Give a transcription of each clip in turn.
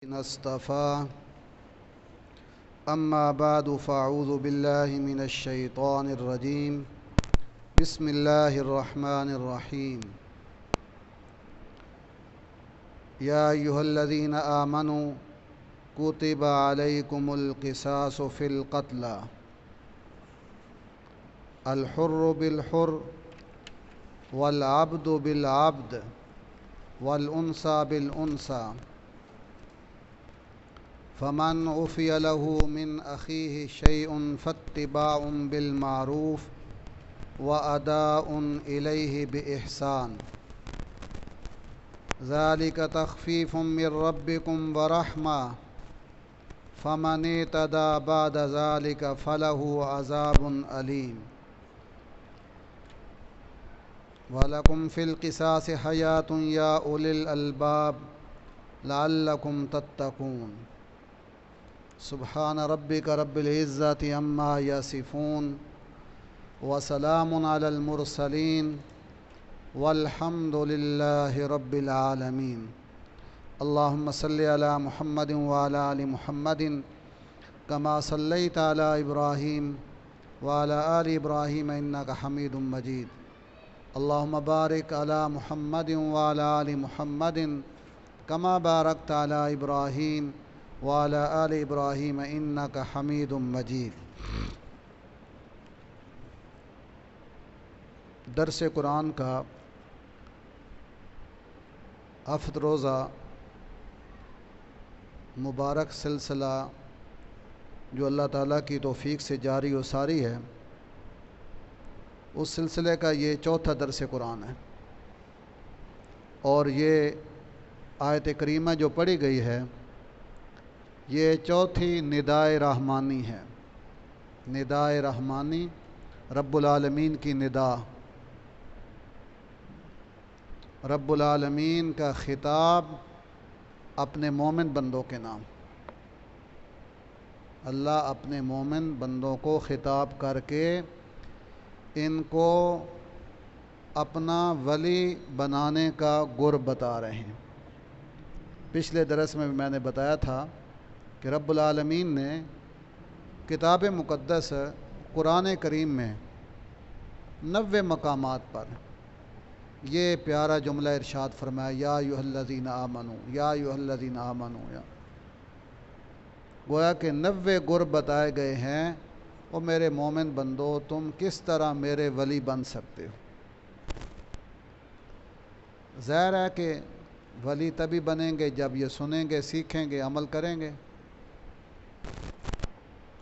اصطفى أما بعد فأعوذ بالله من الشيطان الرجيم بسم الله الرحمن الرحيم يا أيها الذين آمنوا كتب عليكم القصاص في القتلى الحر بالحر والعبد بالعبد والأنثى بالأنثى فمن عفي له من أخيه شيء فاتباع بالمعروف وأداء إليه بإحسان ذلك تخفيف من ربكم ورحمة فمن اعتدى بعد ذلك فله عذاب أليم ولكم في القصاص حياة يا أولي الألباب لعلكم تتقون سبحان ربك رب العزة عما يصفون وسلام على المرسلين والحمد لله رب العالمين اللهم صل على محمد وعلى آل محمد كما صليت على إبراهيم وعلى آل إبراهيم إنك حميد مجيد اللهم بارك على محمد وعلى آل محمد كما باركت على إبراهيم وعلى آل إبراهيم إنك حميد مجيد۔ درس قرآن کا ہفت روزہ مبارک سلسلہ جو اللہ تعالیٰ کی توفیق سے جاری و ساری ہے، اس سلسلے کا یہ چوتھا درس قرآن ہے، اور یہ آیت کریمہ جو پڑھی گئی ہے یہ چوتھی ندائے رحمانی ہے۔ ندائے رحمانی رب العالمین کی ندا، رب العالمین کا خطاب اپنے مومن بندوں کے نام۔ اللہ اپنے مومن بندوں کو خطاب کر کے ان کو اپنا ولی بنانے کا گر بتا رہے ہیں۔ پچھلے درس میں میں نے بتایا تھا کہ رب العالمین نے کتاب مقدس قرآن کریم میں 90 مقامات پر یہ پیارا جملہ ارشاد فرمایا، یا ایھا الذین آمنو، یا ایھا الذین آمنو، گویا کہ 90 گر بتائے گئے ہیں، او میرے مومن بندو تم کس طرح میرے ولی بن سکتے ہو۔ ظاہر ہے کہ ولی تبھی بنیں گے جب یہ سنیں گے، سیکھیں گے، عمل کریں گے۔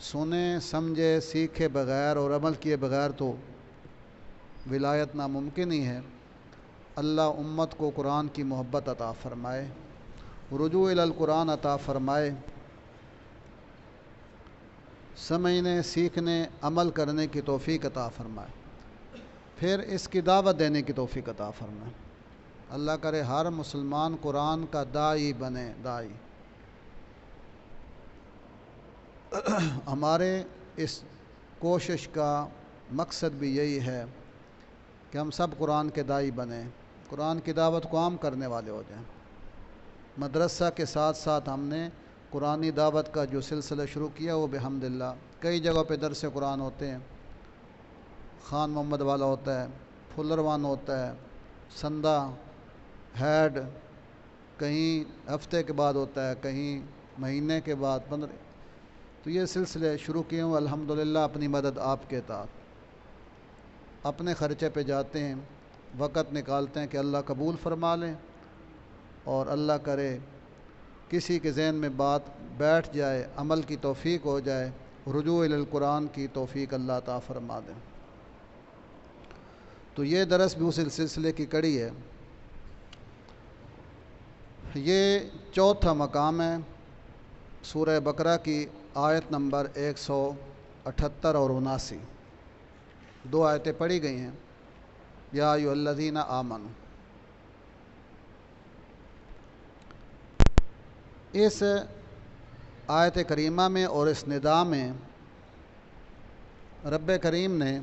سنیں، سمجھے، سیکھے بغیر اور عمل کیے بغیر تو ولایت ناممکن ہی ہے۔ اللہ امت کو قرآن کی محبت عطا فرمائے، رجوع الی القرآن عطا فرمائے، سمجھنے، سیکھنے، عمل کرنے کی توفیق عطا فرمائے، پھر اس کی دعوت دینے کی توفیق عطا فرمائے۔ اللہ کرے ہر مسلمان قرآن کا داعی بنے، داعی۔ ہمارے اس کوشش کا مقصد بھی یہی ہے کہ ہم سب قرآن کے داعی بنیں، قرآن کی دعوت کو عام کرنے والے ہو جائیں۔ مدرسہ کے ساتھ ساتھ ہم نے قرآنی دعوت کا جو سلسلہ شروع کیا وہ بحمداللہ کئی جگہوں پہ درس قرآن ہوتے ہیں۔ خان محمد والا ہوتا ہے، پھلروان ہوتا ہے، سندہ، ہیڈ، کہیں ہفتے کے بعد ہوتا ہے، کہیں مہینے کے بعد 15۔ تو یہ سلسلے شروع کیے ہوں، الحمدللہ اپنی مدد آپ کے تحت اپنے خرچے پہ جاتے ہیں، وقت نکالتے ہیں کہ اللہ قبول فرما لیں، اور اللہ کرے کسی کے ذہن میں بات بیٹھ جائے، عمل کی توفیق ہو جائے، رجوع الی القرآن کی توفیق اللہ عطا فرما دیں۔ تو یہ درس بھی اس سلسلے کی کڑی ہے۔ یہ چوتھا مقام ہے سورہ بقرہ کی آیت نمبر 178 اور 79۔ دو آیتیں پڑھی گئی ہیں، یا ایھا الذین آمنو۔ اس آیت کریمہ میں اور اس ندا میں رب کریم نے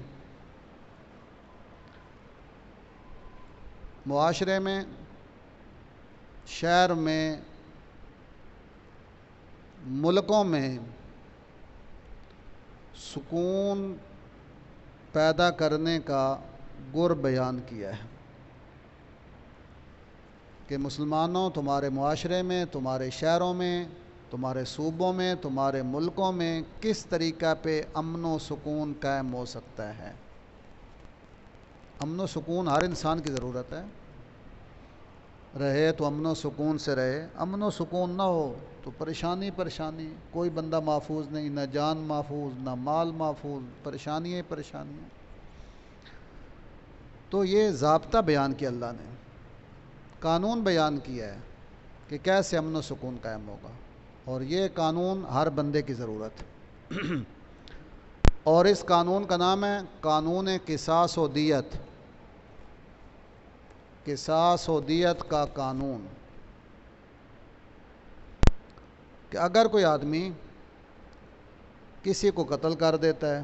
معاشرے میں، شہر میں ملکوں میں سکون پیدا کرنے کا گر بیان کیا ہے کہ مسلمانوں تمہارے معاشرے میں، تمہارے شہروں میں، تمہارے صوبوں میں، تمہارے ملکوں میں کس طریقہ پہ امن و سکون قائم ہو سکتا ہے۔ امن و سکون ہر انسان کی ضرورت ہے، رہے تو امن و سکون سے رہے۔ امن و سکون نہ ہو تو پریشانی پریشانی، کوئی بندہ محفوظ نہیں، نہ جان محفوظ، نہ مال محفوظ، پریشانی پریشانی۔ تو یہ ضابطہ بیان کیا اللہ نے، قانون بیان کیا ہے کہ کیسے امن و سکون قائم ہوگا، اور یہ قانون ہر بندے کی ضرورت ہے۔ اور اس قانون کا نام ہے قانون قصاص و دیت، قصاص و دیت کا قانون، کہ اگر کوئی آدمی کسی کو قتل کر دیتا ہے،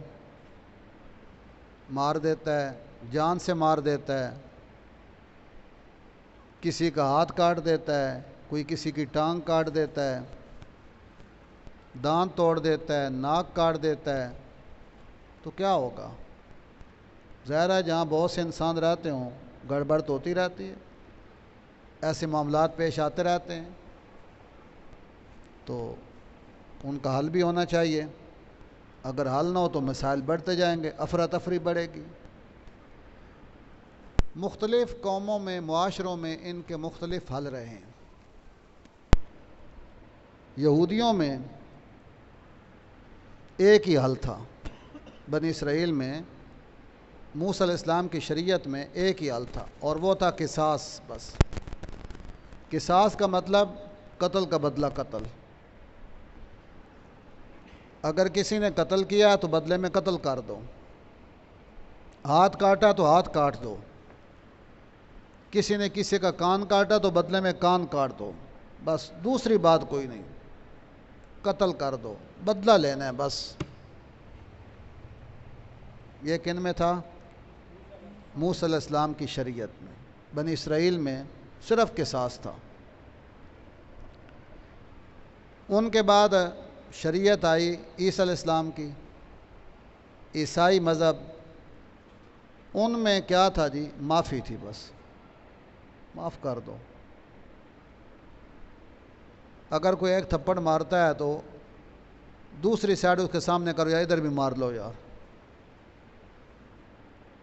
مار دیتا ہے، جان سے مار دیتا ہے، کسی کا ہاتھ کاٹ دیتا ہے، کوئی کسی کی ٹانگ کاٹ دیتا ہے، دانت توڑ دیتا ہے، ناک کاٹ دیتا ہے، تو کیا ہوگا؟ ظاہر ہے جہاں بہت سے انسان رہتے ہوں گڑبڑ تو ہوتی رہتی ہے، ایسے معاملات پیش آتے رہتے ہیں، تو ان کا حل بھی ہونا چاہیے۔ اگر حل نہ ہو تو مسائل بڑھتے جائیں گے، افراتفری بڑھے گی۔ مختلف قوموں میں، معاشروں میں ان کے مختلف حل رہے ہیں۔ یہودیوں میں ایک ہی حل تھا، بنی اسرائیل میں موسیٰ علیہ السلام کی شریعت میں ایک ہی حل تھا، اور وہ تھا قصاص۔ بس قصاص کا مطلب قتل کا بدلہ قتل۔ اگر کسی نے قتل کیا تو بدلے میں قتل کر دو، ہاتھ کاٹا تو ہاتھ کاٹ دو، کسی نے کسی کا کان کاٹا تو بدلے میں کان کاٹ دو، بس دوسری بات کوئی نہیں، قتل کر دو، بدلہ لینا ہے بس۔ یہ کن میں تھا؟ موسیٰ علیہ السلام کی شریعت میں۔ بنی اسرائیل میں صرف قصاص تھا۔ ان کے بعد شریعت آئی عیسیٰ علیہ السلام کی، عیسائی مذہب، ان میں کیا تھا جی؟ معافی تھی، بس معاف کر دو۔ اگر کوئی ایک تھپڑ مارتا ہے تو دوسری سائڈ اس کے سامنے کرو، یا ادھر بھی مار لو یار،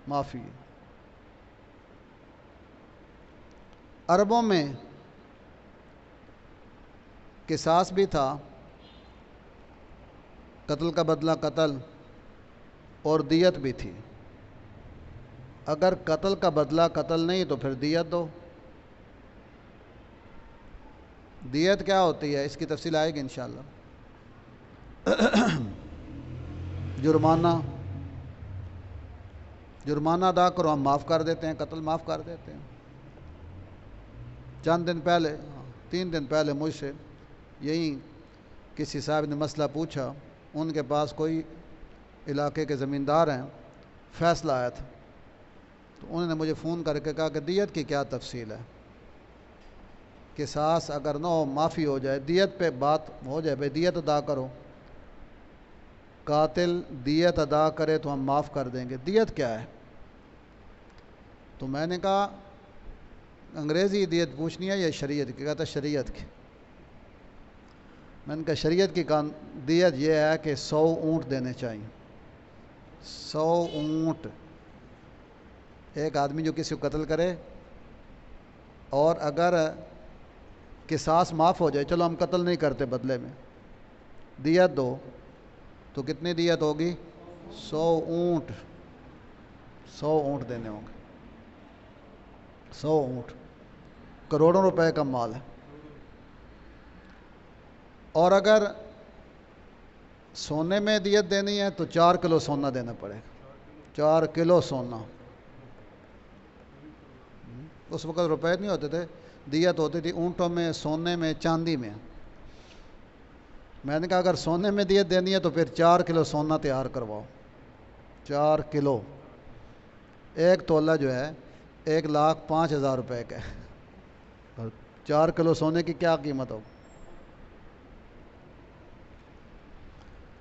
معافی۔ عربوں میں قصاص بھی تھا، قتل کا بدلہ قتل، اور دیت بھی تھی۔ اگر قتل کا بدلہ قتل نہیں تو پھر دیت دو۔ دیت کیا ہوتی ہے اس کی تفصیل آئے گی انشاءاللہ۔ جرمانہ ادا کرو، ہم معاف کر دیتے ہیں، قتل معاف کر دیتے ہیں۔ چند دن پہلے، 3 دن پہلے مجھ سے یہی کسی صاحب نے مسئلہ پوچھا، ان کے پاس کوئی علاقے کے زمیندار ہیں، فیصلہ آیا تھا، تو انہوں نے مجھے فون کر کے کہا کہ دیت کی کیا تفصیل ہے، قصاص اگر نہ ہو معافی ہو جائے، دیت پہ بات ہو جائے، بھائی دیت ادا کرو، قاتل دیت ادا کرے تو ہم معاف کر دیں گے۔ دیت کیا ہے؟ تو میں نے کہا انگریزی دیت پوچھنی ہے یا شریعت کی؟ کہتا شریعت کی۔ میں نے کہا شریعت کی دیت یہ ہے کہ 100 اونٹ دینے چاہیے، 100 اونٹ۔ ایک آدمی جو کسی کو قتل کرے، اور اگر قصاص معاف ہو جائے، چلو ہم قتل نہیں کرتے، بدلے میں دیت دو، تو کتنی دیت ہوگی؟ 100 اونٹ، 100 اونٹ دینے ہوں گے۔ 100 اونٹ کروڑوں روپے کا مال ہے۔ اور اگر سونے میں دیت دینی ہے تو 4 کلو سونا دینا پڑے گا، 4 کلو سونا۔ اس وقت روپے نہیں ہوتے تھے، دیت ہوتی تھی اونٹوں میں، سونے میں، چاندی میں۔ میں نے کہا اگر سونے میں دیت دینی ہے تو پھر 4 کلو سونا تیار کرواؤ، 4 کلو۔ 1 تولہ جو ہے 1,05,000 روپے کا ہے، اور 4 کلو سونے کی کیا قیمت ہو؟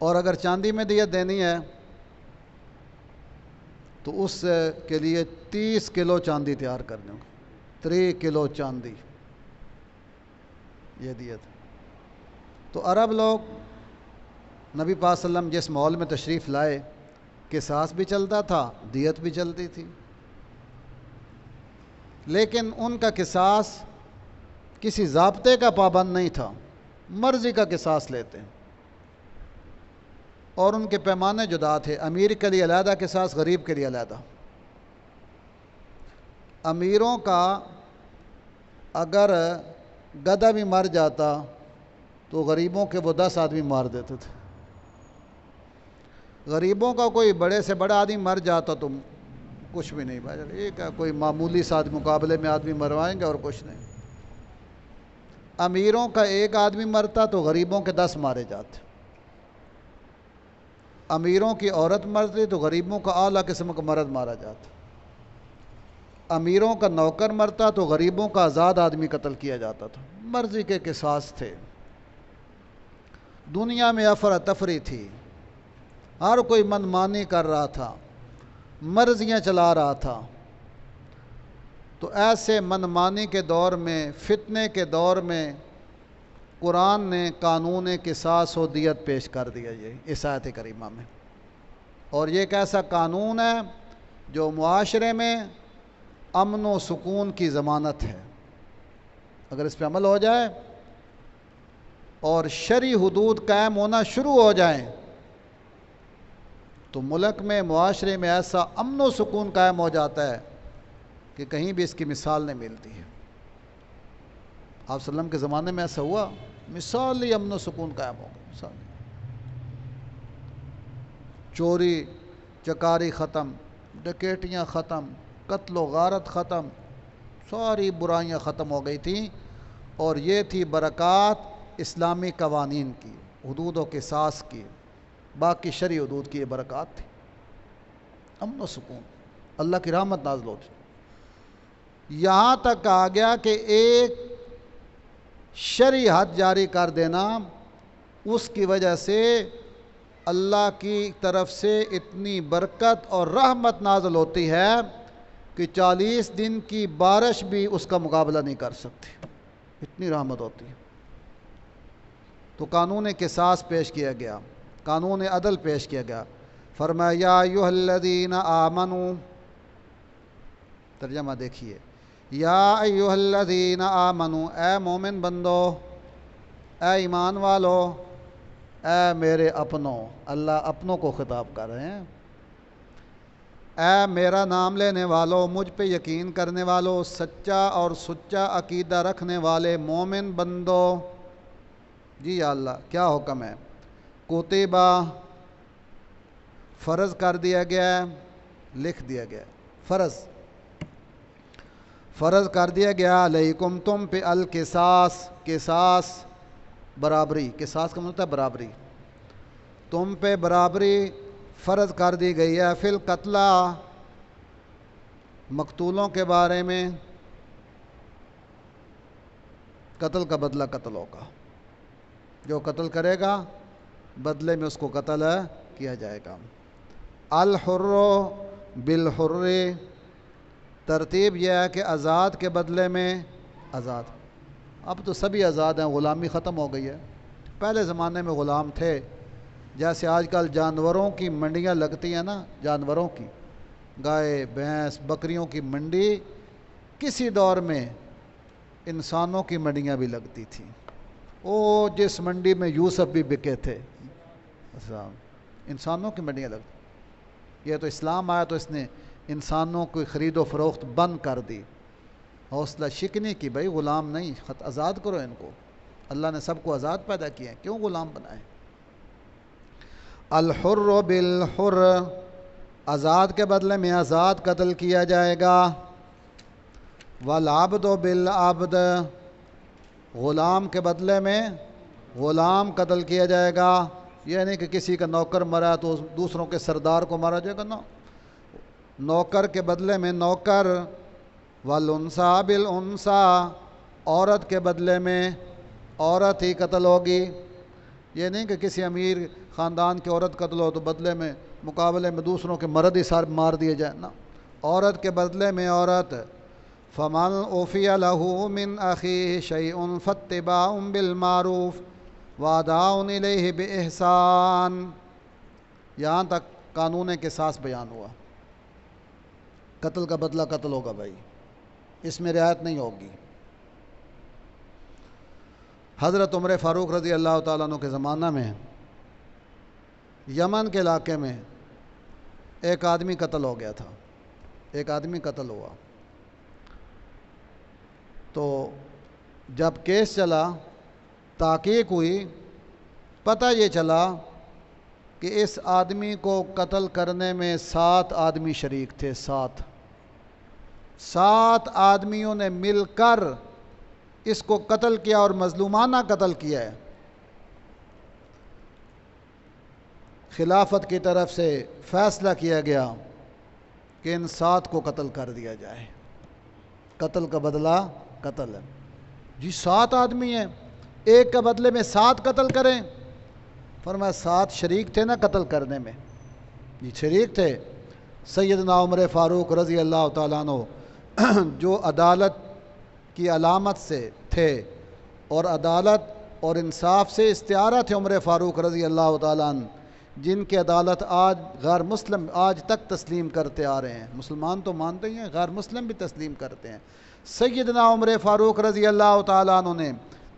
اور اگر چاندی میں دیت دینی ہے تو اس کے لیے 30 کلو چاندی تیار کرنی ہوگی، 3 کلو چاندی، یہ دیت۔ تو عرب لوگ نبی پاک صلی اللہ علیہ وسلم جس ماحول میں تشریف لائے، قصاص بھی چلتا تھا، دیت بھی چلتی تھی، لیکن ان کا قصاص کسی ضابطے کا پابند نہیں تھا، مرضی کا قصاص لیتے ہیں، اور ان کے پیمانے جدا تھے۔ امیر کے لیے علیحدہ قصاص، غریب کے لیے علیحدہ۔ امیروں کا اگر گدھا بھی مر جاتا تو غریبوں کے وہ 10 آدمی مار دیتے تھے۔ غریبوں کا کوئی بڑے سے بڑا آدمی مر جاتا تو کچھ بھی نہیں، بھائی ایک کوئی معمولی ساتھ مقابلے میں آدمی مروائیں گے اور کچھ نہیں۔ امیروں کا ایک آدمی مرتا تو غریبوں کے 10 مارے جاتے۔ امیروں کی عورت مرتی تو غریبوں کا اعلیٰ قسم کا مرد مارا جاتا۔ امیروں کا نوکر مرتا تو غریبوں کا آزاد آدمی قتل کیا جاتا تھا۔ مرضی کے قصاص تھے۔ دنیا میں افراتفری تھی، ہر کوئی منمانی کر رہا تھا، مرضیاں چلا رہا تھا۔ تو ایسے منمانی کے دور میں، فتنے کے دور میں، قرآن نے قانون قصاص و دیت پیش کر دیا یہ اس آیت کریمہ میں۔ اور یہ ایک ایسا قانون ہے جو معاشرے میں امن و سکون کی ضمانت ہے۔ اگر اس پہ عمل ہو جائے اور شرعی حدود قائم ہونا شروع ہو جائیں تو ملک میں، معاشرے میں ایسا امن و سکون قائم ہو جاتا ہے کہ کہیں بھی اس کی مثال نہیں ملتی ہے۔ آپ صلی اللہ علیہ وسلم کے زمانے میں ایسا ہوا، مثالی امن و سکون قائم ہو گیا۔ چوری چکاری ختم، ڈکیٹیاں ختم، قتل و غارت ختم، ساری برائیاں ختم ہو گئی تھیں، اور یہ تھی برکات اسلامی قوانین کی، حدود و قصاص کی، باقی شرعی حدود کی یہ برکات تھی۔ امن و سکون، اللہ کی رحمت نازل ہوتی۔ یہاں تک آ گیا کہ ایک شرعی حد جاری کر دینا، اس کی وجہ سے اللہ کی طرف سے اتنی برکت اور رحمت نازل ہوتی ہے کہ 40 دن کی بارش بھی اس کا مقابلہ نہیں کر سکتی، اتنی رحمت ہوتی ہے۔ تو قانون قصاص پیش کیا گیا، قانون عدل پیش کیا گیا۔ فرمایا یا ایھا الذین آمنوا، ترجمہ دیکھیے، یا ایھا الذین آمنوا، اے مومن بندو، اے ایمان والو، اے میرے اپنوں، اللہ اپنوں کو خطاب کر رہے ہیں، اے میرا نام لینے والو، مجھ پہ یقین کرنے والو، سچا اور سچا عقیدہ رکھنے والے مومن بندو۔ جی یا اللہ، کیا حکم ہے؟ کتبہ، فرض کر دیا گیا ہے، لکھ دیا گیا ہے، فرض کر دیا گیا، علیکم تم پہ، القصاص، قصاص برابری، قصاص کا مطلب ہے برابری، تم پہ برابری فرض کر دی گئی ہے، فی القتلی، مقتولوں کے بارے میں، قتل کا بدلہ قتل ہوگا، جو قتل کرے گا بدلے میں اس کو قتل کیا جائے گا۔ الحر بالحر، ترتیب یہ ہے کہ آزاد کے بدلے میں آزاد۔ اب تو سبھی آزاد ہیں، غلامی ختم ہو گئی ہے۔ پہلے زمانے میں غلام تھے، جیسے آج کل جانوروں کی منڈیاں لگتی ہیں نا، جانوروں کی، گائے بھینس بکریوں کی منڈی، کسی دور میں انسانوں کی منڈیاں بھی لگتی تھیں۔ او جس منڈی میں یوسف بھی بکے تھے، انسانوں کی منڈیاں لگتی۔ یہ تو اسلام آیا تو اس نے انسانوں کی خرید و فروخت بند کر دی، حوصلہ شکنی کی، بھائی غلام نہیں، آزاد کرو ان کو، اللہ نے سب کو آزاد پیدا کیا ہے، کیوں غلام بنائیں؟ الحر بالحر، آزاد کے بدلے میں آزاد قتل کیا جائے گا۔ والعبد بالعبد، غلام کے بدلے میں غلام قتل کیا جائے گا۔ یہ نہیں کہ کسی کا نوکر مرا تو دوسروں کے سردار کو مارا جائے گا، نا، نوکر کے بدلے میں نوکر۔ والانثی بالانثی، عورت کے بدلے میں عورت ہی قتل ہوگی۔ یہ نہیں کہ کسی امیر خاندان کی عورت قتل ہو تو بدلے میں مقابلے میں دوسروں کے مرد ہی سار مار دیے جائیں نا، عورت کے بدلے میں عورت۔ فمن عفی لہ من اخیہ شیء فاتباع بالمعروف واداء الیہ باحسان، یہاں تک قانون قصاص بیان ہوا۔ قتل کا بدلہ قتل ہوگا بھائی، اس میں رعایت نہیں ہوگی۔ حضرت عمر فاروق رضی اللہ تعالیٰ عنہ کے زمانہ میں یمن کے علاقے میں ایک آدمی قتل ہو گیا تھا، ایک آدمی قتل ہوا۔ تو جب کیس چلا، تحقیق ہوئی، پتہ یہ چلا کہ اس آدمی کو قتل کرنے میں 7 آدمی شریک تھے، 7 آدمیوں نے مل کر اس کو قتل کیا اور مظلومانہ قتل کیا ہے۔ خلافت کی طرف سے فیصلہ کیا گیا کہ ان 7 کو قتل کر دیا جائے، قتل کا بدلہ قتل ہے۔ جی 7 آدمی ہیں، ایک کے بدلے میں 7 قتل کریں؟ فرمایا 7 شریک تھے نا قتل کرنے میں، جی شریک تھے۔ سیدنا عمر فاروق رضی اللہ تعالیٰ عنہ جو عدالت کی علامت سے تھے اور عدالت اور انصاف سے استعارہ تھے، عمر فاروق رضی اللہ تعالیٰ عنہ جن کی عدالت آج غیر مسلم آج تک تسلیم کرتے آ رہے ہیں، مسلمان تو مانتے ہی ہیں، غیر مسلم بھی تسلیم کرتے ہیں۔ سیدنا عمر فاروق رضی اللہ تعالیٰ عنہ نے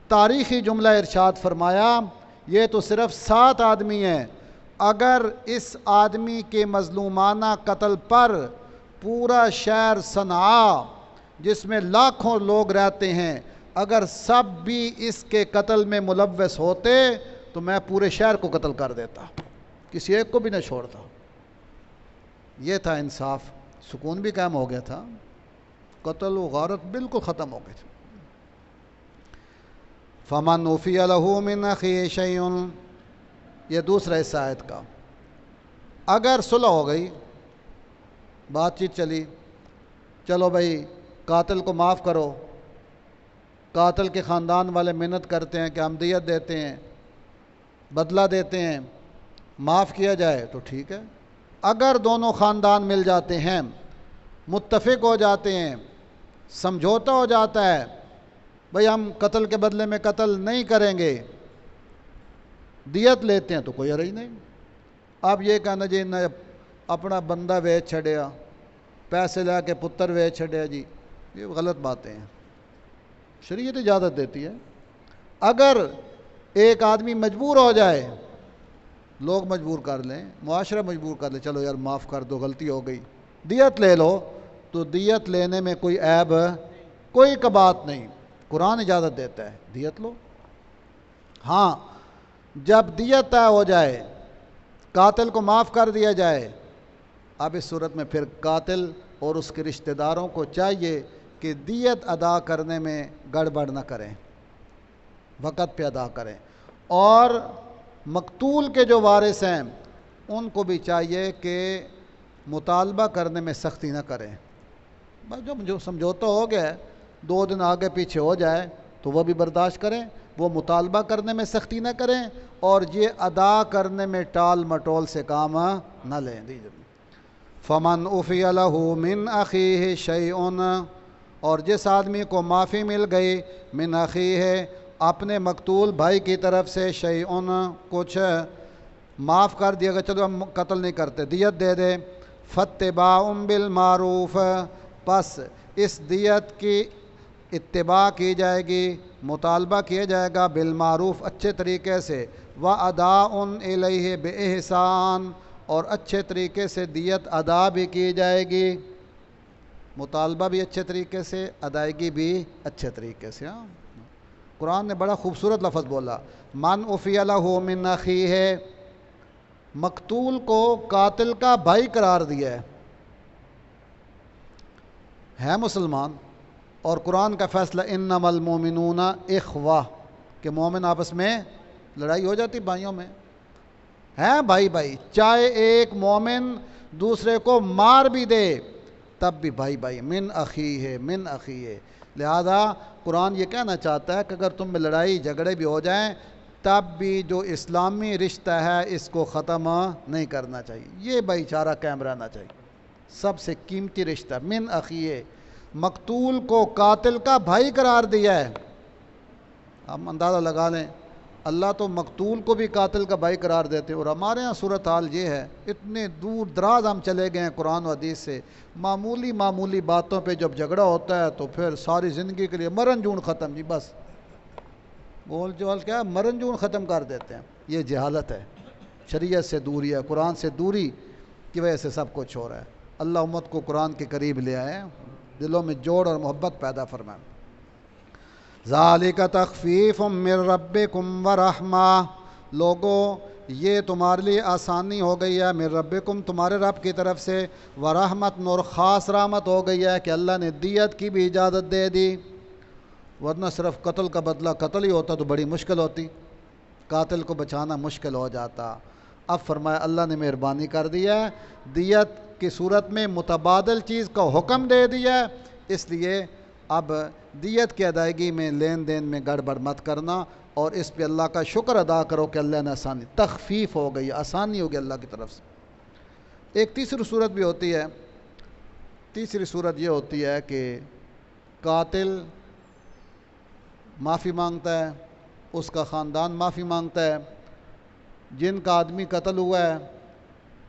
تاریخی جملہ ارشاد فرمایا، یہ تو صرف 7 آدمی ہیں، اگر اس آدمی کے مظلومانہ قتل پر پورا شہر صنعاء جس میں لاکھوں لوگ رہتے ہیں، اگر سب بھی اس کے قتل میں ملوث ہوتے تو میں پورے شہر کو قتل کر دیتا، کسی ایک کو بھی نہ چھوڑتا۔ یہ تھا انصاف، سکون بھی قائم ہو گیا تھا، قتل و غارت بالکل ختم ہو گئی تھی۔ فمن عفی لہ من اخیہ شیء، یہ دوسرا حصہ آیت کا۔ اگر صلح ہو گئی، بات چیت چلی، چلو بھائی قاتل کو معاف کرو، قاتل کے خاندان والے منت کرتے ہیں کہ ہم دیت دیتے ہیں، بدلہ دیتے ہیں، معاف کیا جائے تو ٹھیک ہے۔ اگر دونوں خاندان مل جاتے ہیں، متفق ہو جاتے ہیں، سمجھوتا ہو جاتا ہے، بھئی ہم قتل کے بدلے میں قتل نہیں کریں گے، دیت لیتے ہیں، تو کوئی حرج نہیں۔ اب یہ کہنا جی نہ اپنا بندہ ویچ چھڑیا، پیسے لے کے پتر ویچ چھڑیا، جی یہ غلط باتیں ہیں، شریعت اجازت دیتی ہے۔ اگر ایک آدمی مجبور ہو جائے، لوگ مجبور کر لیں، معاشرہ مجبور کر لے، چلو یار معاف کر دو، غلطی ہو گئی، دیت لے لو، تو دیت لینے میں کوئی عیب، کوئی بات نہیں، قرآن اجازت دیتا ہے، دیت لو۔ ہاں جب دیت طے ہو جائے، قاتل کو معاف کر دیا جائے، اب اس صورت میں پھر قاتل اور اس کے رشتہ داروں کو چاہیے کہ دیت ادا کرنے میں گڑبڑ نہ کریں، وقت پہ ادا کریں، اور مقتول کے جو وارث ہیں ان کو بھی چاہیے کہ مطالبہ کرنے میں سختی نہ کریں۔ بس جو سمجھوتا ہو گیا ہے، 2 دن آگے پیچھے ہو جائے تو وہ بھی برداشت کریں، وہ مطالبہ کرنے میں سختی نہ کریں، اور یہ ادا کرنے میں ٹال مٹول سے کام نہ لیں۔ فمن عفی لہ من اخیہ شیء، اور جس آدمی کو معافی مل گئی، من اخیہ اپنے مقتول بھائی کی طرف سے، شیء کچھ معاف کر دیا گیا، چلو ہم قتل نہیں کرتے، دیت دے دے، فاتباع بالمعروف، پس اس دیت کی اتباع کی جائے گی، مطالبہ کیا جائے گا، بالمعروف اچھے طریقے سے، واداء الیہ باحسان، اور اچھے طریقے سے دیت ادا بھی کی جائے گی، مطالبہ بھی اچھے طریقے سے، ادائیگی بھی اچھے طریقے سے۔ ہاں قرآن نے بڑا خوبصورت لفظ بولا، من عفی لہ من اخیہ، مقتول کو قاتل کا بھائی قرار دیا ہے مسلمان، اور قرآن کا فیصلہ انما المؤمنون اخوہ، کہ مومن آپس میں لڑائی ہو جاتی بھائیوں میں، ہیں بھائی بھائی، چاہے ایک مومن دوسرے کو مار بھی دے تب بھی بھائی بھائی، من اخیہ من اخیہ۔ لہذا قرآن یہ کہنا چاہتا ہے کہ اگر تم میں لڑائی جھگڑے بھی ہو جائیں، تب بھی جو اسلامی رشتہ ہے اس کو ختم نہیں کرنا چاہیے، یہ بھائی چارہ قائم رہنا چاہیے۔ سب سے قیمتی رشتہ من اخیہ، مقتول کو قاتل کا بھائی قرار دیا ہے۔ ہم اندازہ لگا لیں، اللہ تو مقتول کو بھی قاتل کا بھائی قرار دیتے، اور ہمارے ہاں صورتحال یہ ہے، اتنے دور دراز ہم چلے گئے ہیں قرآن و حدیث سے، معمولی باتوں پہ جب جھگڑا ہوتا ہے تو پھر ساری زندگی کے لیے مرن جون ختم، جی بس بول جوال کیا مرن جون ختم کر دیتے ہیں۔ یہ جہالت ہے، شریعت سے دوری ہے، قرآن سے دوری کی وجہ سے سب کچھ ہو رہا ہے۔ اللہ امت کو قرآن کے قریب لے آئے، دلوں میں جوڑ اور محبت پیدا فرمائے۔ ذالک تخفیف من ربکم ورحمہ، لوگوں یہ تمہارے لیے آسانی ہو گئی ہے، من ربکم تمہارے رب کی طرف سے، ورحمت اور خاص رحمت ہو گئی ہے کہ اللہ نے دیت کی بھی اجازت دے دی، ورنہ صرف قتل کا بدلہ قتل ہی ہوتا تو بڑی مشکل ہوتی، قاتل کو بچانا مشکل ہو جاتا۔ اب فرمایا اللہ نے مہربانی کر دیا ہے، دیت کی صورت میں متبادل چیز کا حکم دے دیا ہے، اس لیے اب دیت کی ادائیگی میں لین دین میں گڑبڑ مت کرنا، اور اس پہ اللہ کا شکر ادا کرو کہ اللہ نے آسانی، تخفیف ہو گئی، آسانی ہوگی اللہ کی طرف سے۔ ایک تیسری صورت بھی ہوتی ہے، تیسری صورت یہ ہوتی ہے کہ قاتل معافی مانگتا ہے، اس کا خاندان معافی مانگتا ہے، جن کا آدمی قتل ہوا ہے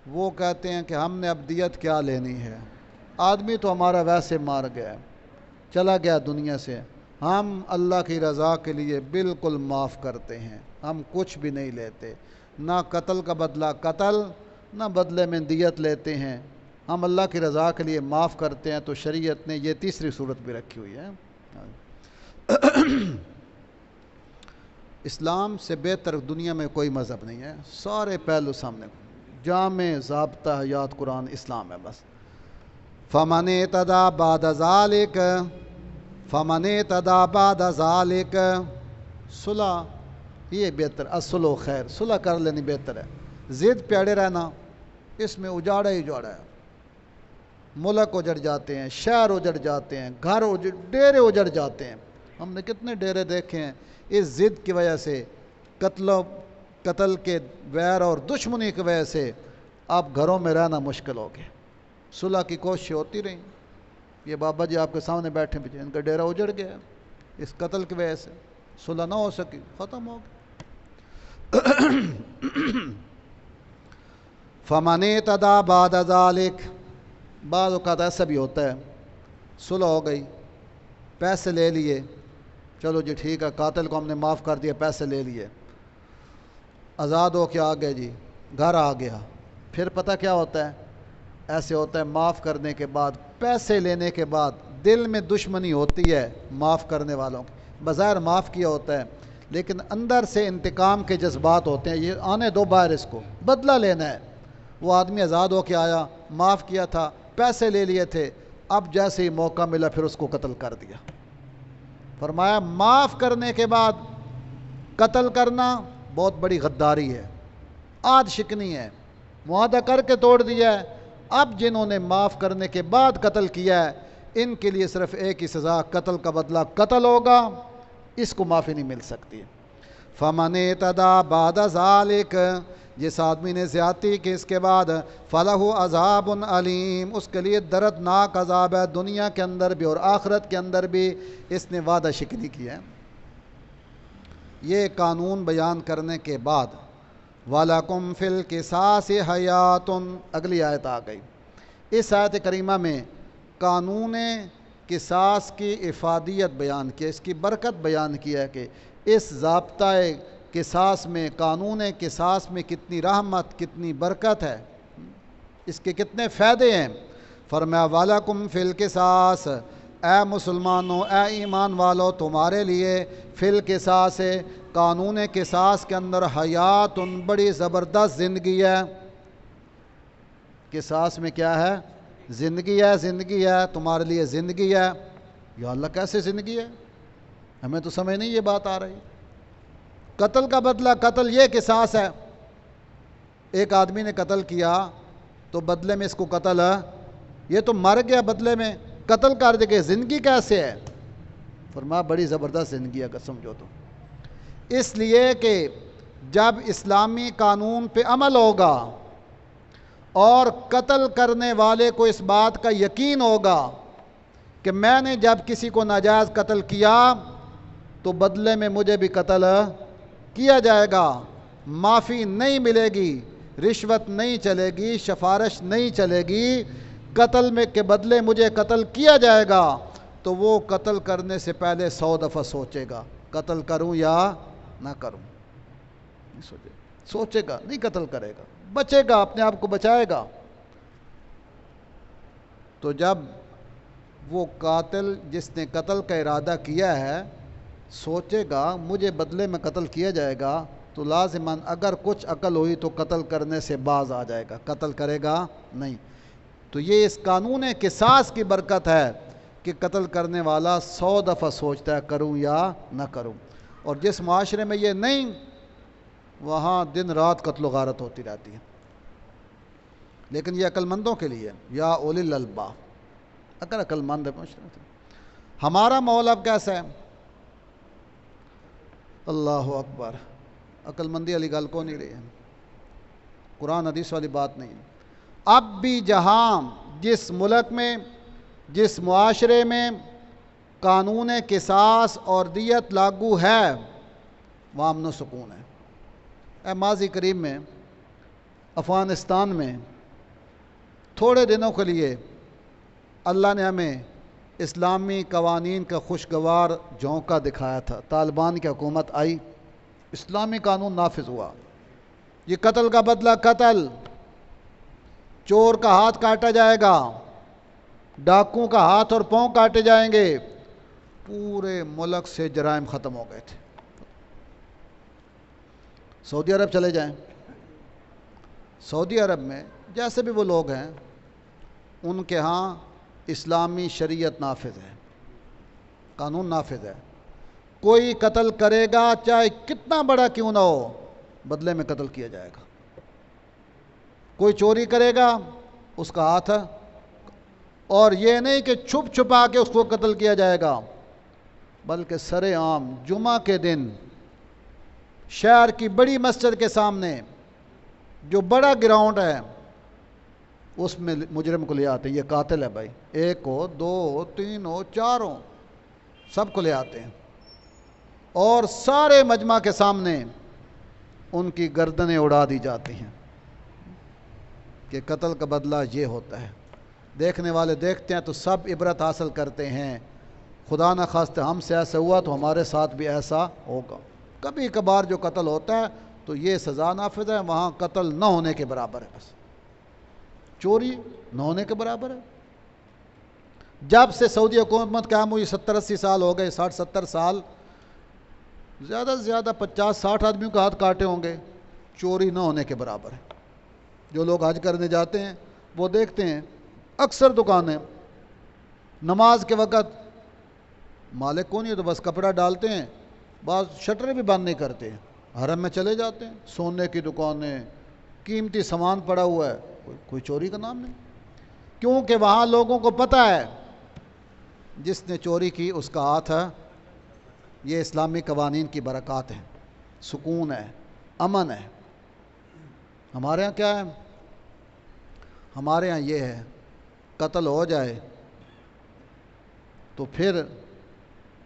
وہ کہتے ہیں کہ ہم نے اب دیت کیا لینی ہے، آدمی تو ہمارا ویسے مار گیا، چلا گیا دنیا سے، ہم اللہ کی رضا کے لیے بالکل معاف کرتے ہیں، ہم کچھ بھی نہیں لیتے، نہ قتل کا بدلہ قتل، نہ بدلے میں دیت لیتے ہیں، ہم اللہ کی رضا کے لیے معاف کرتے ہیں۔ تو شریعت نے یہ تیسری صورت بھی رکھی ہوئی ہے۔ اسلام سے بہتر دنیا میں کوئی مذہب نہیں ہے، سارے پہلو سامنے، جامع ضابطہ حیات قرآن اسلام ہے بس۔ فمن اعتدی بعد ذالک، فمن اعتدی بعد ذالک، صلح یہ بہتر، الصلح خیر، صلح کر لینی بہتر ہے۔ ضد پہ اڑے رہنا، اس میں اجاڑا ہی اجاڑا ہے، ملک اجڑ جاتے ہیں، شہر اجڑ جاتے ہیں، گھر ڈیرے اجڑ جاتے ہیں، ہم نے کتنے ڈیرے دیکھے ہیں اس ضد کی وجہ سے، قتل کے ویر اور دشمنی کی وجہ سے اب گھروں میں رہنا مشکل ہو گیا۔ صلح کی کوشش ہوتی رہی، یہ بابا جی آپ کے سامنے بیٹھے بھی، ان کا ڈیرہ اجڑ گیا اس قتل کی وجہ سے، صلح نہ ہو سکی، ختم ہو گیا۔ فمن اعتدی بعد ذالک، بعض اوقات ایسا بھی ہوتا ہے صلح ہو گئی، پیسے لے لیے، چلو جی ٹھیک ہے، قاتل کو ہم نے معاف کر دیا، پیسے لے لیے، آزاد ہو کے آ گئے جی، گھر آ گیا، پھر پتہ کیا ہوتا ہے، ایسے ہوتا ہے معاف کرنے کے بعد، پیسے لینے کے بعد دل میں دشمنی ہوتی ہے معاف کرنے والوں کی، بظاہر معاف کیا ہوتا ہے لیکن اندر سے انتقام کے جذبات ہوتے ہیں، یہ آنے دو باہر، اس کو بدلہ لینا ہے۔ وہ آدمی آزاد ہو کے آیا، معاف کیا تھا، پیسے لے لیے تھے، اب جیسے ہی موقع ملا پھر اس کو قتل کر دیا۔ فرمایا معاف کرنے کے بعد قتل کرنا بہت بڑی غداری ہے، عہد شکنی ہے، معاہدہ کر کے توڑ دیا ہے۔ اب جنہوں نے معاف کرنے کے بعد قتل کیا ہے ان کے لیے صرف ایک ہی سزا، قتل کا بدلہ قتل ہوگا، اس کو معافی نہیں مل سکتی۔ فمن اعتدی بعد ذالک، جس آدمی نے زیادتی کی اس کے بعد، فلہ عذاب علیم، اس کے لیے دردناک عذاب ہے، دنیا کے اندر بھی اور آخرت کے اندر بھی، اس نے وعدہ شکنی کی ہے۔ یہ قانون بیان کرنے کے بعد وَلَكُمْ فِي الْقِصَاصِ حَيَاتٌ، اگلی آیت آ گئی۔ اس آیت کریمہ میں قانون قصاص کی افادیت بیان کی، اس کی برکت بیان کیا ہے کہ اس ضابطۂ قصاص میں، قانون قصاص میں کتنی رحمت، کتنی برکت ہے، اس کے کتنے فائدے ہیں۔ فرمایا وَلَكُمْ فِي الْقِصَاص، اے مسلمانوں، اے ایمان والو، تمہارے لیے فی القصاص، قانون قصاص کے اندر حیات، بڑی زبردست زندگی ہے۔ قصاص میں کیا ہے؟ زندگی ہے، زندگی ہے، تمہارے لیے زندگی ہے۔ یا اللہ کیسے زندگی ہے؟ ہمیں تو سمجھ نہیں یہ بات آ رہی۔ قتل کا بدلہ قتل، یہ قصاص ہے۔ ایک آدمی نے قتل کیا تو بدلے میں اس کو قتل ہے، یہ تو مر گیا، بدلے میں قتل کر دے گے، زندگی کیسے ہے؟ فرمایا بڑی زبردست زندگی ہے اگر سمجھو تو۔ اس لیے کہ جب اسلامی قانون پہ عمل ہوگا اور قتل کرنے والے کو اس بات کا یقین ہوگا کہ میں نے جب کسی کو ناجائز قتل کیا تو بدلے میں مجھے بھی قتل کیا جائے گا، معافی نہیں ملے گی، رشوت نہیں چلے گی، سفارش نہیں چلے گی، قتل میں کے بدلے مجھے قتل کیا جائے گا، تو وہ قتل کرنے سے پہلے 100 دفعہ سوچے گا قتل کروں یا نہ کروں، سوچے گا، نہیں قتل کرے گا، بچے گا، اپنے آپ کو بچائے گا۔ تو جب وہ قاتل جس نے قتل کا ارادہ کیا ہے سوچے گا مجھے بدلے میں قتل کیا جائے گا، تو لازماً اگر کچھ عقل ہوئی تو قتل کرنے سے باز آ جائے گا، قتل کرے گا نہیں۔ تو یہ اس قانون قصاص کی برکت ہے کہ قتل کرنے والا 100 دفعہ سوچتا ہے کروں یا نہ کروں، اور جس معاشرے میں یہ نہیں وہاں دن رات قتل و غارت ہوتی رہتی ہے۔ لیکن یہ عقل مندوں کے لیے، یا اولی الالباب، اگر عقل مند ہے معاشرے۔ ہمارا ماحول اب کیسا ہے؟ اللہ اکبر، عقل مندی والی گل کو نہیں رہی ہے، قرآن حدیث والی بات نہیں ہے۔ اب بھی جہاں جس ملک میں، جس معاشرے میں قانون قصاص اور دیت لاگو ہے وہاں امن و سکون ہے۔ ماضی قریب میں افغانستان میں تھوڑے دنوں کے لیے اللہ نے ہمیں اسلامی قوانین کا خوشگوار جھونکا دکھایا تھا۔ طالبان کی حکومت آئی، اسلامی قانون نافذ ہوا، یہ قتل کا بدلہ قتل، چور کا ہاتھ کاٹا جائے گا، ڈاکوں کا ہاتھ اور پاؤں کاٹے جائیں گے، پورے ملک سے جرائم ختم ہو گئے تھے۔ سعودی عرب چلے جائیں، سعودی عرب میں جیسے بھی وہ لوگ ہیں ان کے ہاں اسلامی شریعت نافذ ہے، قانون نافذ ہے، کوئی قتل کرے گا چاہے کتنا بڑا کیوں نہ ہو بدلے میں قتل کیا جائے گا، کوئی چوری کرے گا اس کا ہاتھ، اور یہ نہیں کہ چھپ چھپا کے اس کو قتل کیا جائے گا، بلکہ سر عام جمعہ کے دن شہر کی بڑی مسجد کے سامنے جو بڑا گراؤنڈ ہے اس میں مجرم کو لے آتے ہیں، یہ قاتل ہے بھائی، 1 ہو 2 ہو 3 ہو 4 ہو، سب کو لے آتے ہیں اور سارے مجمع کے سامنے ان کی گردنیں اڑا دی جاتی ہیں کہ قتل کا بدلہ یہ ہوتا ہے۔ دیکھنے والے دیکھتے ہیں تو سب عبرت حاصل کرتے ہیں، خدا نہ خواستہ ہم سے ایسا ہوا تو ہمارے ساتھ بھی ایسا ہوگا۔ کبھی کبھار جو قتل ہوتا ہے تو یہ سزا نافذ ہے، وہاں قتل نہ ہونے کے برابر ہے، بس چوری نہ ہونے کے برابر ہے۔ جب سے سعودی حکومت قائم ہوئی 70-80 سال ہو گئے، 60-70 سال، زیادہ سے زیادہ 50-60 آدمیوں کا ہاتھ کاٹے ہوں گے، چوری نہ ہونے کے برابر ہے۔ جو لوگ حج کرنے جاتے ہیں وہ دیکھتے ہیں اکثر دکانیں نماز کے وقت مالک کو نہیں ہے تو بس کپڑا ڈالتے ہیں، بعض شٹریں بھی بند نہیں کرتے، حرم میں چلے جاتے ہیں، سونے کی دکانیں، قیمتی سامان پڑا ہوا ہے، کوئی چوری کا نام نہیں، کیونکہ وہاں لوگوں کو پتہ ہے جس نے چوری کی اس کا ہاتھ ہے۔ یہ اسلامی قوانین کی برکات ہیں، سکون ہے، امن ہے۔ ہمارے ہاں کیا ہے؟ ہمارے ہاں یہ ہے قتل ہو جائے تو پھر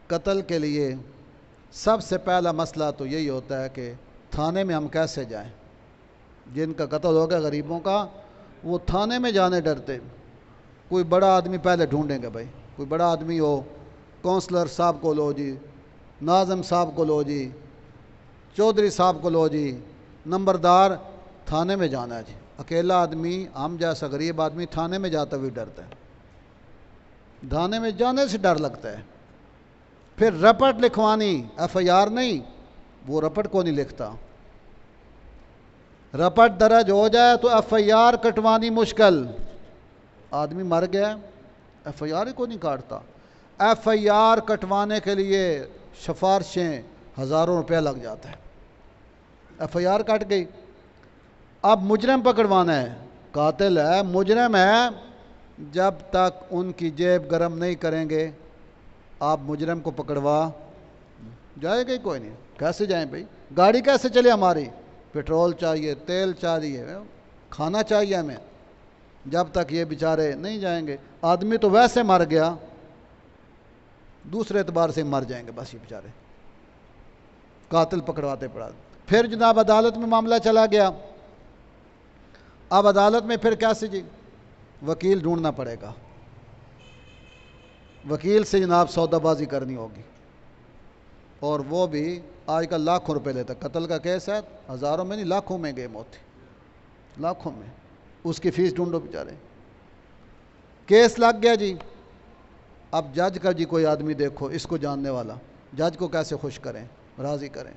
قتل کے لیے سب سے پہلا مسئلہ تو یہی ہوتا ہے کہ تھانے میں ہم کیسے جائیں۔ جن کا قتل ہو گیا غریبوں کا، وہ تھانے میں جانے ڈرتے، کوئی بڑا آدمی پہلے ڈھونڈیں گے بھائی، کوئی بڑا آدمی ہو، کونسلر صاحب کو لو جی، ناظم صاحب کو لو جی، چودھری صاحب کو لو جی، نمبردار، تھانے میں جانا ہے جی۔ اکیلا آدمی، ہم جیسا غریب آدمی تھانے میں جاتا ہوئے ڈرتا ہے، تھانے میں جانے سے ڈر لگتا ہے۔ پھر رپٹ لکھوانی، ایف آئی آر نہیں، وہ رپٹ کو نہیں لکھتا، رپٹ درج ہو جائے تو ایف آئی آر کٹوانی مشکل، آدمی مر گیا ایف آئی آر ہی کو نہیں کاٹتا، ایف آئی آر کٹوانے کے لیے سفارشیں ہزاروں روپیہ لگ جاتا ہے، ایف آئی آر کٹ گئی۔ اب مجرم پکڑوانا ہے، قاتل ہے، مجرم ہے، جب تک ان کی جیب گرم نہیں کریں گے آپ مجرم کو پکڑوا جائے گا ہی کوئی نہیں۔ کیسے جائیں بھائی؟ گاڑی کیسے چلے ہماری؟ پیٹرول چاہیے، تیل چاہیے، کھانا چاہیے ہمیں، جب تک یہ بیچارے نہیں جائیں گے۔ آدمی تو ویسے مر گیا، دوسرے اعتبار سے مر جائیں گے بس یہ بیچارے، قاتل پکڑواتے پڑا۔ پھر جناب عدالت میں معاملہ چلا گیا، اب عدالت میں پھر کیسے جی؟ وکیل ڈھونڈنا پڑے گا، وکیل سے جناب سودا بازی کرنی ہوگی، اور وہ بھی آج کل لاکھوں روپے لیتا۔ قتل کا کیس ہے، ہزاروں میں نہیں لاکھوں میں گیم ہوتی، لاکھوں میں، اس کی فیس ڈھونڈو بیچارے۔ کیس لگ گیا جی، اب جج کا جی کوئی آدمی دیکھو اس کو جاننے والا، جج کو کیسے خوش کریں، راضی کریں،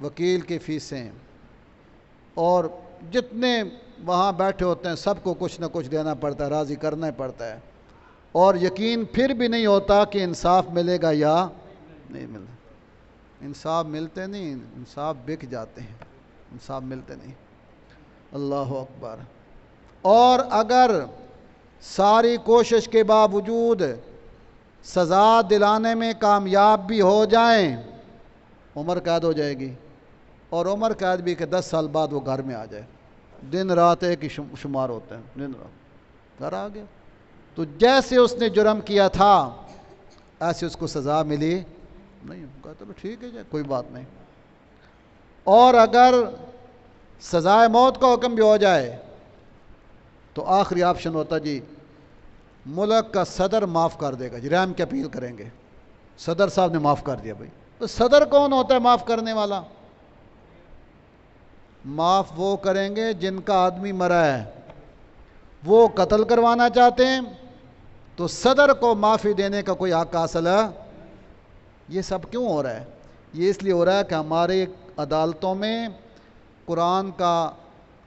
وکیل کی فیسیں، اور جتنے وہاں بیٹھے ہوتے ہیں سب کو کچھ نہ کچھ دینا پڑتا ہے، راضی کرنا پڑتا ہے، اور یقین پھر بھی نہیں ہوتا کہ انصاف ملے گا یا نہیں ملے۔ انصاف ملتے نہیں، انصاف بک جاتے ہیں، انصاف ملتے نہیں۔ اللہ اکبر۔ اور اگر ساری کوشش کے باوجود سزا دلانے میں کامیاب بھی ہو جائیں، عمر قید ہو جائے گی، اور عمر قید بھی کہ 10 سال بعد وہ گھر میں آ جائے، دن رات ایک ہی شمار ہوتے ہیں، دن رات گھر آ گیا، تو جیسے اس نے جرم کیا تھا ایسے اس کو سزا ملی نہیں، کہا تو ٹھیک ہے جی کوئی بات نہیں۔ اور اگر سزائے موت کا حکم بھی ہو جائے تو آخری آپشن ہوتا جی ملک کا صدر معاف کر دے گا جی، رحم کی اپیل کریں گے، صدر صاحب نے معاف کر دیا۔ بھائی تو صدر کون ہوتا ہے معاف کرنے والا؟ معاف وہ کریں گے جن کا آدمی مرا ہے، وہ قتل کروانا چاہتے ہیں تو صدر کو معافی دینے کا کوئی حق حاصل ہے؟ یہ سب کیوں ہو رہا ہے؟ یہ اس لیے ہو رہا ہے کہ ہماری عدالتوں میں قرآن کا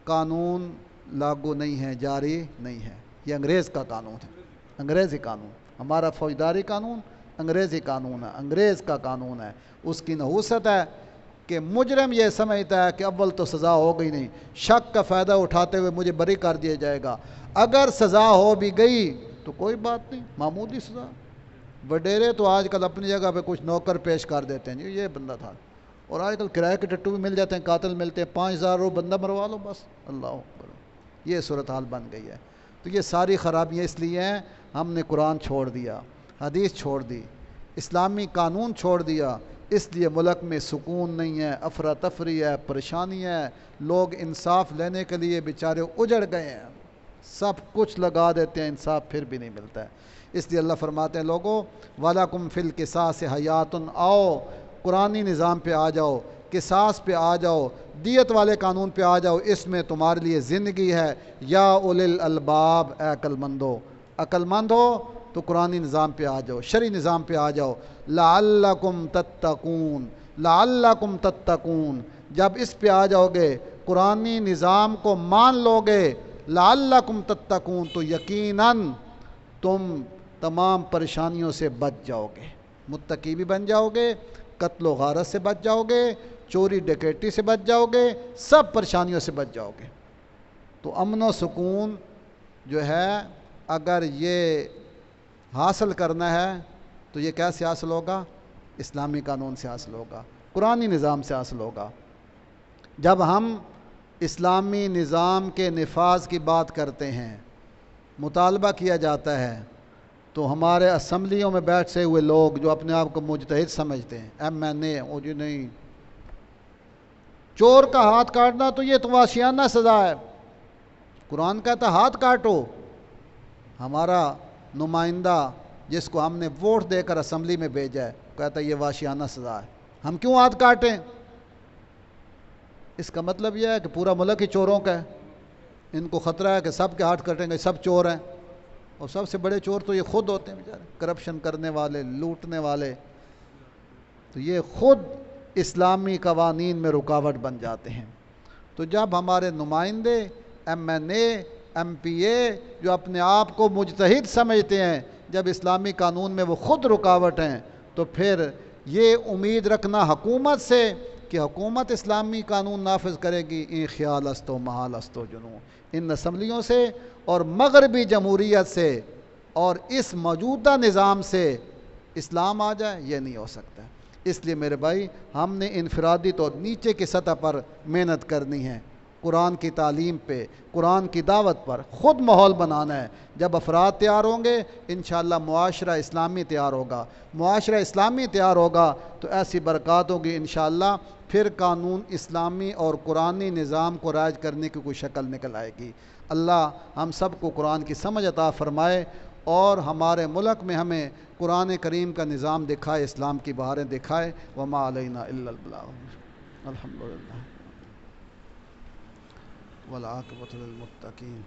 قانون لاگو نہیں ہے، جاری نہیں ہے، یہ انگریز کا قانون ہے، انگریزی قانون۔ ہمارا فوجداری قانون انگریزی قانون ہے، انگریز کا قانون ہے۔ اس کی نحوست ہے کہ مجرم یہ سمجھتا ہے کہ اول تو سزا ہو گئی نہیں، شک کا فائدہ اٹھاتے ہوئے مجھے بری کر دیا جائے گا، اگر سزا ہو بھی گئی تو کوئی بات نہیں، معمولی سزا۔ وڈیرے تو آج کل اپنی جگہ پہ کچھ نوکر پیش کر دیتے ہیں جی یہ بندہ تھا، اور آج کل کرائے کے ٹٹو بھی مل جاتے ہیں، قاتل ملتے ہیں، 5000 روپے بندہ مروا لو بس، اللہ اکبر۔ یہ صورتحال بن گئی ہے۔ تو یہ ساری خرابیاں اس لیے ہیں، ہم نے قرآن چھوڑ دیا، حدیث چھوڑ دی، اسلامی قانون چھوڑ دیا، اس لیے ملک میں سکون نہیں ہے، افراتفری ہے، پریشانی ہے، لوگ انصاف لینے کے لیے بیچارے اجڑ گئے ہیں، سب کچھ لگا دیتے ہیں، انصاف پھر بھی نہیں ملتا ہے۔ اس لیے اللہ فرماتے ہیں لوگوں وَلَكُمْ فِي الْقِصَاصِ حَيَاتٌ، آؤ قرآنی نظام پہ آ جاؤ، قصاص پہ آ جاؤ، دیت والے قانون پہ آ جاؤ، اس میں تمہارے لیے زندگی ہے، یا اولی الالباب، اے عقل مندو، عقل مند ہو تو قرآنی نظام پہ آ جاؤ، شرعی نظام پہ آ جاؤ، لعلکم تتقون، لعلکم تتقون، جب اس پہ آ جاؤ گے، قرآنی نظام کو مان لو گے، لعلکم تتقون، تو یقیناً تم تمام پریشانیوں سے بچ جاؤ گے، متقی بھی بن جاؤ گے، قتل و غارت سے بچ جاؤ گے، چوری ڈکیٹی سے بچ جاؤ گے، سب پریشانیوں سے بچ جاؤ گے۔ تو امن و سکون جو ہے اگر یہ حاصل کرنا ہے تو یہ کیسے حاصل ہوگا؟ اسلامی قانون سے حاصل ہوگا، قرآنی نظام سے حاصل ہوگا۔ جب ہم اسلامی نظام کے نفاذ کی بات کرتے ہیں، مطالبہ کیا جاتا ہے، تو ہمارے اسمبلیوں میں بیٹھے ہوئے لوگ جو اپنے آپ کو مجتہد سمجھتے ہیں، MNA، وہ جو نہیں، چور کا ہاتھ کاٹنا تو یہ تو وحشیانہ سزا ہے، قرآن کہتا ہاتھ کاٹو۔ ہمارا نمائندہ جس کو ہم نے ووٹ دے کر اسمبلی میں بھیجا ہے کہتا ہے یہ وحشیانہ سزا ہے، ہم کیوں ہاتھ کاٹیں؟ اس کا مطلب یہ ہے کہ پورا ملک ہی چوروں کا ہے، ان کو خطرہ ہے کہ سب کے ہاتھ کٹیں گے، سب چور ہیں، اور سب سے بڑے چور تو یہ خود ہوتے ہیں بیچارے، کرپشن کرنے والے، لوٹنے والے، تو یہ خود اسلامی قوانین میں رکاوٹ بن جاتے ہیں۔ تو جب ہمارے نمائندے MNA MPA جو اپنے آپ کو مجتہد سمجھتے ہیں، جب اسلامی قانون میں وہ خود رکاوٹ ہیں، تو پھر یہ امید رکھنا حکومت سے کہ حکومت اسلامی قانون نافذ کرے گی، این خیال است و محال است و جنون، ان اسمبلیوں سے اور مغربی جمہوریت سے اور اس موجودہ نظام سے اسلام آ جائے، یہ نہیں ہو سکتا۔ اس لیے میرے بھائی ہم نے انفرادی طور نیچے کی سطح پر محنت کرنی ہے، قرآن کی تعلیم پہ، قرآن کی دعوت پر خود ماحول بنانا ہے۔ جب افراد تیار ہوں گے انشاءاللہ معاشرہ اسلامی تیار ہوگا، معاشرہ اسلامی تیار ہوگا تو ایسی برکات ہوگی انشاءاللہ، پھر قانون اسلامی اور قرآنی نظام کو رائج کرنے کی کوئی شکل نکل آئے گی۔ اللہ ہم سب کو قرآن کی سمجھ عطا فرمائے اور ہمارے ملک میں ہمیں قرآن کریم کا نظام دکھائے، اسلام کی بہاریں دکھائے۔ وما علینا الا البلاغ۔ الحمدللہ والعاقبۃ للمتقین۔